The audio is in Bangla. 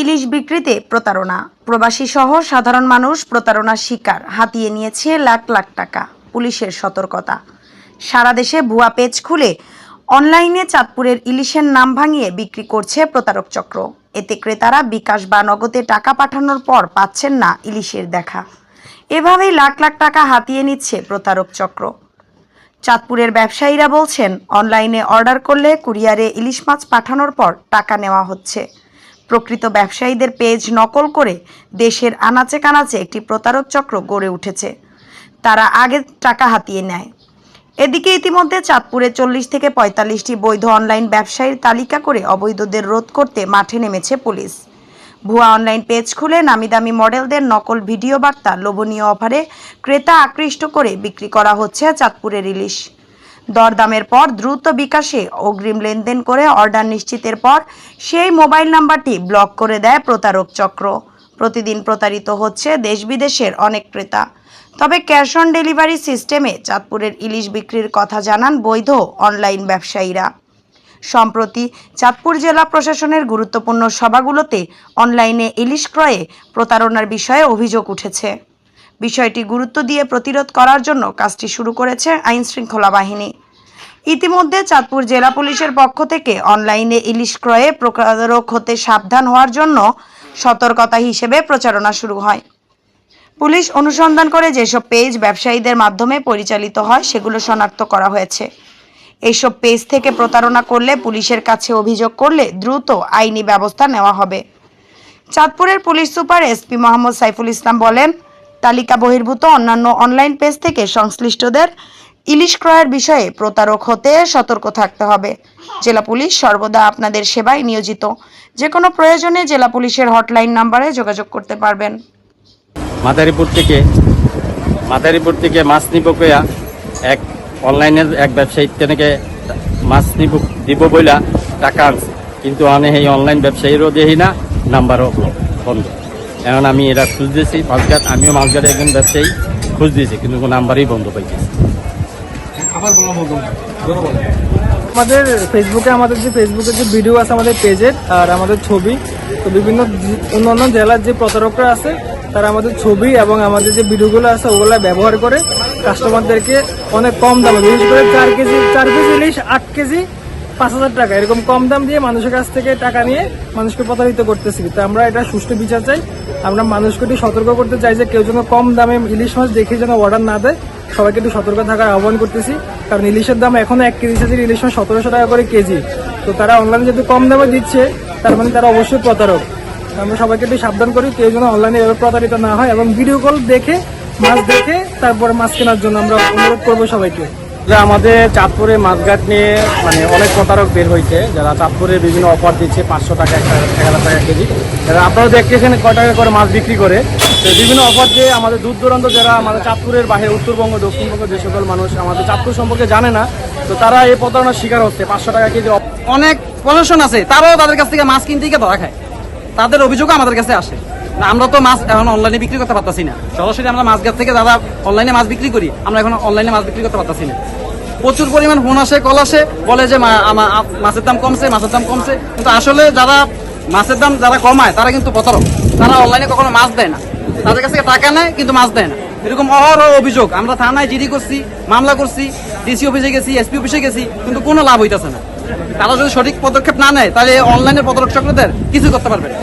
ইলিশ বিক্রিতে প্রতারণা। প্রবাসী সহ সাধারণ মানুষ প্রতারণার শিকার, হাতিয়ে নিয়েছে লাখ লাখ টাকা। পুলিশের সতর্কতা। সারা দেশে ভুয়া পেজ খুলে অনলাইনে চাঁদপুরের ইলিশের নাম ভাঙিয়ে বিক্রি করছে প্রতারক চক্র। এতে ক্রেতারা বিকাশ বা নগদে টাকা পাঠানোর পর পাচ্ছেন না ইলিশের দেখা। এভাবেই লাখ লাখ টাকা হাতিয়ে নিচ্ছে প্রতারক চক্র। চাঁদপুরের ব্যবসায়ীরা বলছেন, অনলাইনে অর্ডার করলে কুরিয়ারে ইলিশ মাছ পাঠানোর পর টাকা নেওয়া হচ্ছে। প্রকৃত ব্যবসায়ীদের পেজ নকল করে দেশের আনাচে কানাচে একটি প্রতারক চক্র গড়ে উঠেছে। তারা আগে টাকা হাতিয়ে নেয়। এদিকে ইতিমধ্যে চাঁদপুরে 40 থেকে 45টি বৈধ অনলাইন ব্যবসায়ীর তালিকা করে অবৈধদের রোধ করতে মাঠে নেমেছে পুলিশ। ভুয়া অনলাইন পেজ খুলে নামিদামি মডেলদের নকল ভিডিও বার্তা, লোভনীয় অফারে ক্রেতা আকৃষ্ট করে বিক্রি করা হচ্ছে চাঁদপুরের ইলিশ। দরদামের পর দ্রুত বিকাশে অগ্রিম লেনদেন করে অর্ডার নিশ্চিতের পর সেই মোবাইল নাম্বারটি ব্লক করে দেয় প্রতারক চক্র। প্রতিদিন প্রতারিত হচ্ছে দেশ বিদেশের অনেক ক্রেতা। তবে ক্যাশ অন ডেলিভারি সিস্টেমে চাঁদপুরের ইলিশ বিক্রির কথা জানান বৈধ অনলাইন ব্যবসায়ীরা। সম্প্রতি চাঁদপুর জেলা প্রশাসনের গুরুত্বপূর্ণ সভাগুলোতে অনলাইনে ইলিশ ক্রয়ে প্রতারণার বিষয়ে অভিযোগ উঠেছে। বিষয়টি গুরুত্ব দিয়ে প্রতিরোধ করার জন্য কাজটি শুরু করেছে আইনশৃঙ্খলা বাহিনী। ইতিমধ্যে চাঁদপুর জেলা পুলিশের পক্ষ থেকে অনলাইনে ইলিশ ক্রয়ে প্রতারক হতে সাবধান হওয়ার জন্য সতর্কতা হিসেবে প্রচারণা শুরু হয়। পুলিশ অনুসন্ধান করে যেসব পেজ ব্যবসায়ীদের মাধ্যমে পরিচালিত হয় সেগুলো শনাক্ত করা হয়েছে। এইসব পেজ থেকে প্রতারণা করলে পুলিশের কাছে অভিযোগ করলে দ্রুত আইনি ব্যবস্থা নেওয়া হবে। চাঁদপুরের police super SP Mohammad Saiful Islam বলেন, তালিকা বহির্ভূত অন্যান্য অনলাইন পেজ থেকে সংশ্লিষ্টদের ইলিশ ক্রয়ের বিষয়ে প্রতারক হতে সতর্ক থাকতে হবে। জেলা পুলিশ সর্বদা আপনাদের সেবায় নিয়োজিত। যে কোনো প্রয়োজনে জেলা পুলিশের হটলাইন নাম্বারে যোগাযোগ করতে পারবেন। মাদারীপুর থেকে মাছ নিব কইয়া এক অনলাইনের এক ব্যবসায়ী থেকে মাছ দিব বইলা টাকা আনছে, কিন্তু আমি এই অনলাইন ব্যবসায়ীরও দেখি না, নাম্বারও বন্ধ। এখন আমি এটা খুঁজ দিয়েছি মাছঘাট, আমিও মাছঘাটের একজন ব্যবসায়ী খুঁজ দিয়েছি, কিন্তু নাম্বারই বন্ধ পাইতেছি। আমাদের ফেসবুকে ফেসবুকের যে ভিডিও আছে আমাদের পেজের আর আমাদের ছবি, তো বিভিন্ন অন্যান্য জেলার যে প্রতারকরা আছে তারা আমাদের ছবি এবং আমাদের যে ভিডিওগুলো আছে ওগুলো ব্যবহার করে কাস্টমারদেরকে অনেক কম দামে, বিশেষ করে 4 কেজি ইলিশ 8 কেজি 5,000 টাকা এরকম কম দাম দিয়ে মানুষের কাছ থেকে টাকা নিয়ে মানুষকে প্রতারিত করতেছি। তো আমরা এটা সুষ্ঠু বিচার চাই। আমরা মানুষকে একটু সতর্ক করতে চাই যে কেউ যেন কম দামে ইলিশ মাছ দেখে যেন অর্ডার না দেয়। সবাইকে একটু সতর্ক থাকার আহ্বান করতেছি, কারণ ইলিশের দাম এখন 1 কেজি সাইজের ইলিশ মাছ 1700 টাকা করে কেজি। তো তারা অনলাইনে যদি কম দামে দিচ্ছে তার মানে তারা অবশ্যই প্রতারক। আমরা সবাইকে একটু সাবধান করি, কেউ যেন অনলাইনে এভাবে প্রতারিত না হয় এবং ভিডিও কল দেখে মাছ দেখে তারপর মাছ কেনার জন্য আমরা অনুরোধ করবো সবাইকে। আমাদের চাঁদপুরে মাছঘাট নিয়ে অনেক প্রতারক বের হয়েছে, যারা চাঁদপুরে বিভিন্ন অফার দিচ্ছে 500 টাকা 1000 টাকা কেজি। আপনারা দেখতেছেন কয় টাকা করে মাছ বিক্রি করে। তো বিভিন্ন অফার দিয়ে আমাদের দূর দূরান্ত যারা আমাদের চাঁদপুরের বাইরে উত্তরবঙ্গ দক্ষিণবঙ্গ যে সকল মানুষ আমাদের চাঁদপুর সম্পর্কে জানে না, তো তারা এই প্রতারণার শিকার হচ্ছে। 500 টাকা কেজি অনেক প্রশাসন আছে, তারাও তাদের কাছ থেকে মাছ কিনতে গিয়ে ধরা খায়। তাদের অভিযোগও আমাদের কাছে আসে না, আমরা তো মাছ এখন অনলাইনে বিক্রি করতে পারতাছি না। সরাসরি আমরা মাছঘাট থেকে যারা অনলাইনে মাছ বিক্রি করি, আমরা এখন অনলাইনে মাছ বিক্রি করতে পারতাছি না। প্রচুর পরিমাণ ফোন আসে, কল আসে, বলে যে মাছের দাম কমছে, কিন্তু আসলে যারা মাছের দাম যারা কমায় তারা কিন্তু প্রতারক। তারা অনলাইনে কখনো মাছ দেয় না, তাদের কাছ থেকে টাকা নেয় কিন্তু মাছ দেয় না। এরকম অহরহ অভিযোগ। আমরা থানায় জিডি করছি, মামলা করছি, ডিসি অফিসে গেছি, এসপি অফিসে গেছি, কিন্তু কোনো লাভ হইতেছে না। তারা যদি সঠিক পদক্ষেপ না নেয় তাহলে অনলাইনে প্রতারক চক্রদের কিছু করতে পারবে না।